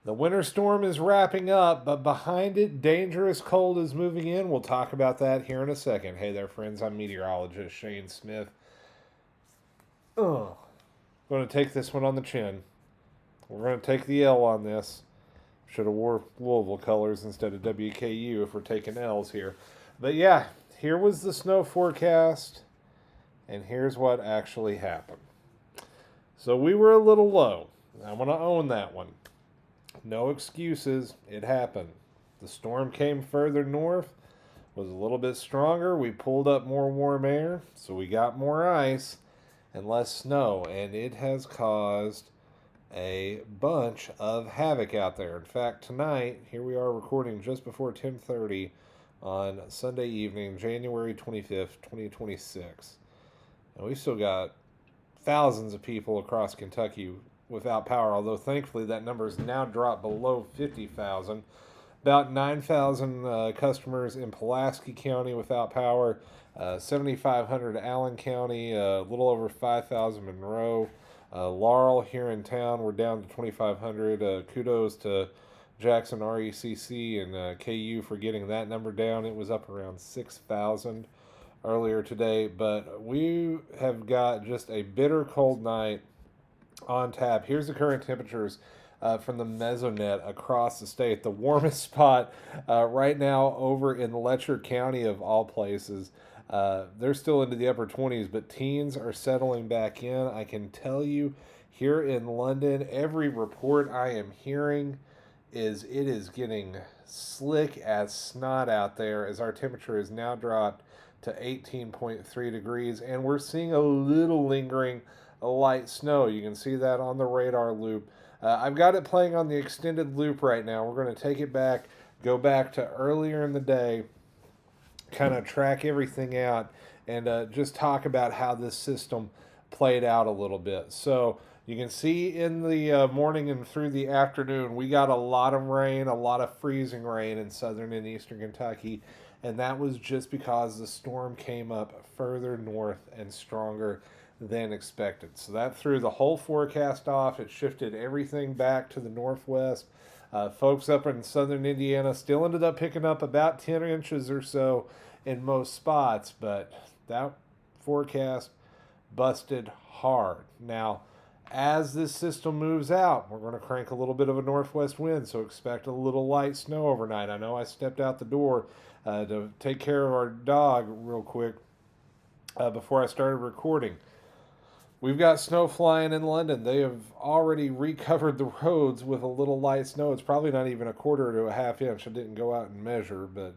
The winter storm is wrapping up, but behind it, dangerous cold is moving in. We'll talk about that here in a second. Hey there, friends. I'm meteorologist Shane Smith. Oh, going to take this one on the chin. We're going to take the L on this. Should have wore Louisville colors instead of WKU if we're taking L's here. But yeah, here was the snow forecast, and here's what actually happened. So we were a little low. I want to own that one. No excuses. It happened. The storm came further north, was a little bit stronger. We pulled up more warm air, so we got more ice and less snow, and it has caused a bunch of havoc out there. In fact, tonight, here we are recording just before 10:30 on Sunday evening, January 25th, 2026. And we've still got thousands of people across Kentucky without power, although thankfully that number has now dropped below 50,000. About 9,000 customers in Pulaski County without power, 7,500 Allen County, a little over 5,000 Monroe. Laurel here in town, we're down to 2,500. Kudos to Jackson RECC and KU for getting that number down. It was up around 6,000 earlier today, but we have got just a bitter cold night on tap. Here's the current temperatures from the Mesonet across the state. The warmest spot right now over in Letcher County, of all places. They're still into the upper 20s, but teens are settling back in. I can tell you here in London, every report I am hearing is it is getting slick as snot out there as our temperature is now dropped to 18.3 degrees, and we're seeing a little lingering light snow. You can see that on the radar loop. I've got it playing on the extended loop right now. We're going to take it back, go back to earlier in the day, kind of track everything out, and just talk about how this system played out a little bit. So you can see in the morning and through the afternoon, we got a lot of rain, a lot of freezing rain in southern and eastern Kentucky, and that was just because the storm came up further north and stronger than expected. So that threw the whole forecast off. It shifted everything back to the northwest. Folks up in southern Indiana still ended up picking up about 10 inches or so in most spots, but that forecast busted hard. Now, as this system moves out, we're going to crank a little bit of a northwest wind, so expect a little light snow overnight. I know I stepped out the door to take care of our dog real quick before I started recording. We've got snow flying in London. They have already recovered the roads with a little light snow. It's probably not even a quarter to a half inch. I didn't go out and measure, but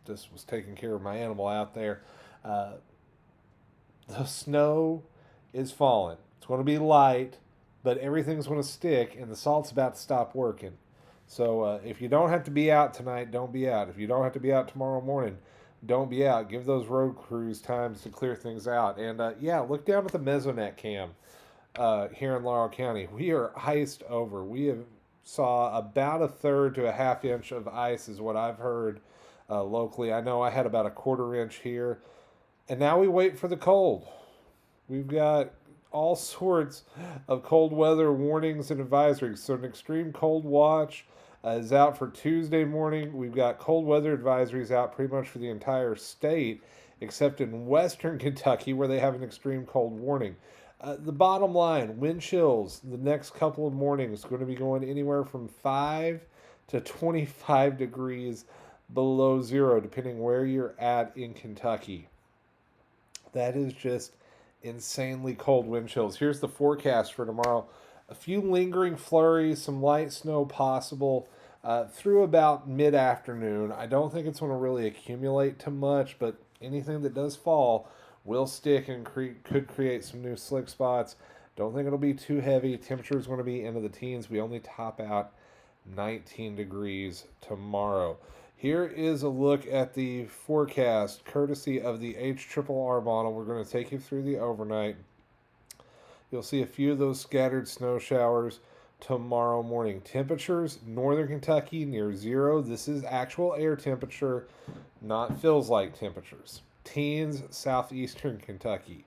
just was taking care of my animal out there. The snow is falling. It's going to be light, but everything's going to stick, and the salt's about to stop working. So if you don't have to be out tonight, don't be out. If you don't have to be out tomorrow morning, don't be out. Give those road crews times to clear things out. And yeah, look down at the Mesonet cam here in Laurel County. We are iced over. We have saw about a third to a half inch of ice is what I've heard locally. I know I had about a quarter inch here. And now we wait for the cold. We've got all sorts of cold weather warnings and advisories. So an extreme cold watch is out for Tuesday morning. We've got cold weather advisories out pretty much for the entire state, except in western Kentucky where they have an extreme cold warning. The bottom line, wind chills the next couple of mornings going to be going anywhere from 5 to 25 degrees below zero, depending where you're at in Kentucky. That is just insanely cold wind chills. Here's the forecast for tomorrow. A few lingering flurries, some light snow possible through about mid-afternoon. I don't think it's going to really accumulate too much, but anything that does fall will stick and could create some new slick spots. Don't think it'll be too heavy. Temperature is going to be into the teens. We only top out 19 degrees tomorrow. Here is a look at the forecast, courtesy of the HRRR model. We're going to take you through the overnight. You'll see a few of those scattered snow showers tomorrow morning. Temperatures, northern Kentucky near zero. This is actual air temperature, not feels like temperatures. Teens, southeastern Kentucky.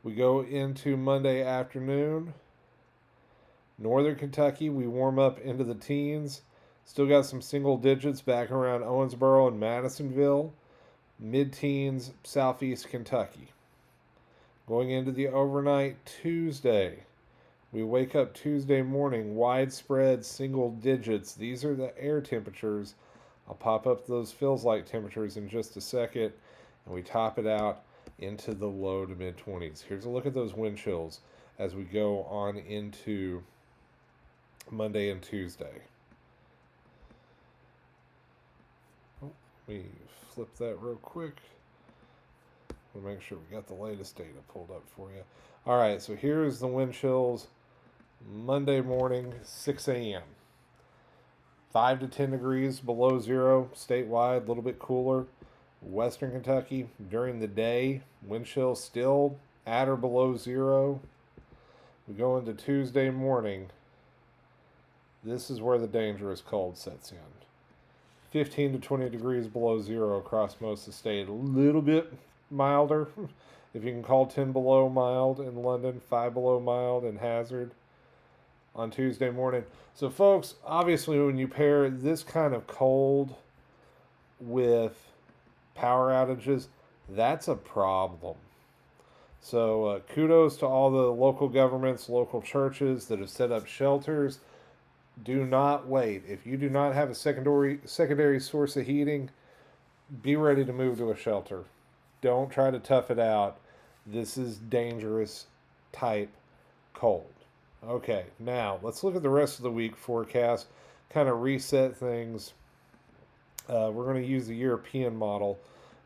We go into Monday afternoon. Northern Kentucky, we warm up into the teens. Still got some single digits back around Owensboro and Madisonville. Mid-teens, southeast Kentucky. Going into the overnight Tuesday, we wake up Tuesday morning, widespread single digits. These are the air temperatures. I'll pop up those feels like temperatures in just a second, and we top it out into the low to mid 20s. Here's a look at those wind chills as we go on into Monday and Tuesday. Let me flip that real quick. We'll make sure we got the latest data pulled up for you. All right, so here's the wind chills Monday morning, 6 a.m. 5 to 10 degrees below zero statewide, a little bit cooler. Western Kentucky during the day, wind chill still at or below zero. We go into Tuesday morning. This is where the dangerous cold sets in. 15 to 20 degrees below zero across most of the state. A little bit milder, if you can call 10 below mild in London, 5 below mild in Hazard on Tuesday morning. So folks, obviously when you pair this kind of cold with power outages, that's a problem. So kudos to all the local governments, local churches that have set up shelters. Do not wait. If you do not have a secondary source of heating, be ready to move to a shelter. Don't try to tough it out. This is dangerous type cold. Okay, now let's look at the rest of the week forecast, kind of reset things. We're going to use the European model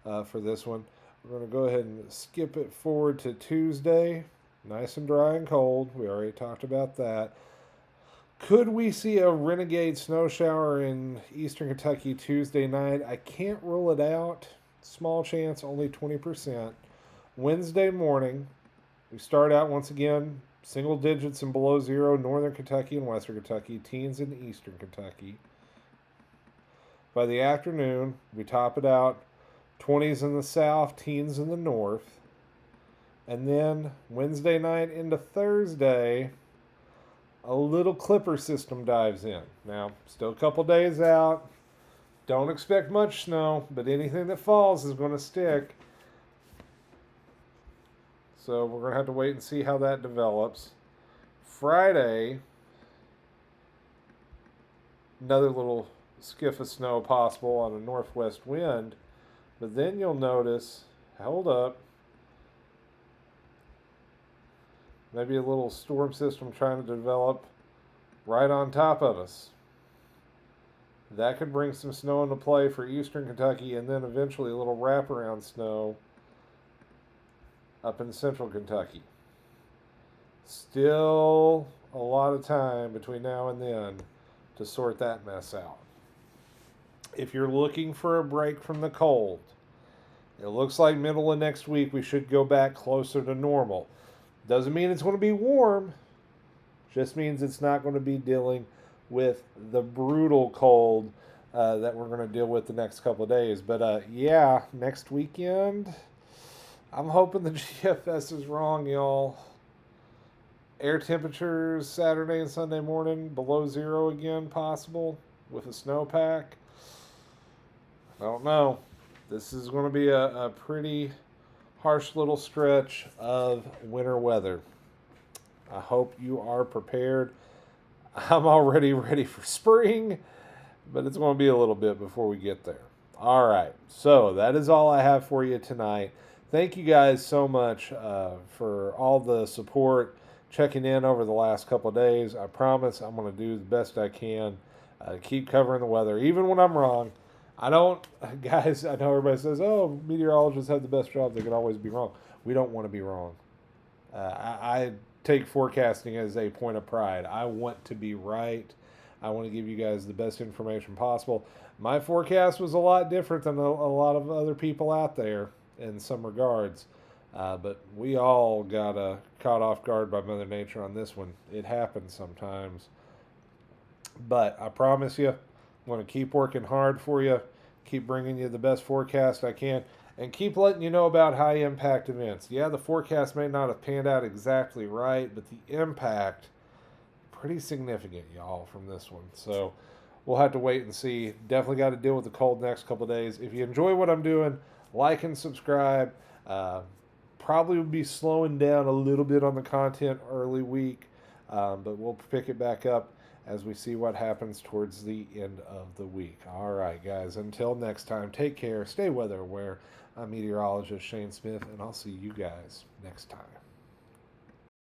for this one. We're going to go ahead and skip it forward to Tuesday. Nice and dry and cold. We already talked about that. Could we see a renegade snow shower in eastern Kentucky Tuesday night? I can't rule it out. Small chance, only 20%. Wednesday morning, we start out once again, single digits and below zero, northern Kentucky and western Kentucky, teens in eastern Kentucky. By the afternoon, we top it out, 20s in the south, teens in the north. And then Wednesday night into Thursday, a little clipper system dives in. Now, still a couple days out. Don't expect much snow, but anything that falls is going to stick. So we're going to have to wait and see how that develops. Friday, another little skiff of snow possible on a northwest wind. But then you'll notice, hold up, maybe a little storm system trying to develop right on top of us. That could bring some snow into play for eastern Kentucky, and then eventually a little wraparound snow up in central Kentucky. Still a lot of time between now and then to sort that mess out. If you're looking for a break from the cold, it looks like middle of next week we should go back closer to normal. Doesn't mean it's going to be warm, just means it's not going to be dealing with the brutal cold that we're going to deal with the next couple of days. But yeah, next weekend, I'm hoping the GFS is wrong, y'all. Air temperatures Saturday and Sunday morning below zero again, possible with a snowpack. I don't know. This is going to be a pretty harsh little stretch of winter weather. I hope you are prepared. I'm already ready for spring, but it's going to be a little bit before we get there. All right, so that is all I have for you tonight. Thank you guys so much for all the support, checking in over the last couple of days. I promise I'm going to do the best I can, keep covering the weather, even when I'm wrong. I know everybody says, oh, meteorologists have the best job. They can always be wrong. We don't want to be wrong. I take forecasting as a point of pride. I want to be right. I want to give you guys the best information possible. My forecast was a lot different than a lot of other people out there in some regards. But we all got caught off guard by Mother Nature on this one. It happens sometimes. But I promise you, I'm going to keep working hard for you, keep bringing you the best forecast I can, and keep letting you know about high impact events. Yeah, the forecast may not have panned out exactly right, but the impact pretty significant, y'all, from this one. So we'll have to wait and see. Definitely got to deal with the cold next couple of days. If you enjoy what I'm doing, like and subscribe. Probably will be slowing down a little bit on the content early week, but we'll pick it back up as we see what happens towards the end of the week. All right, guys, until next time, take care, stay weather aware. I'm meteorologist Shane Smith, and I'll see you guys next time.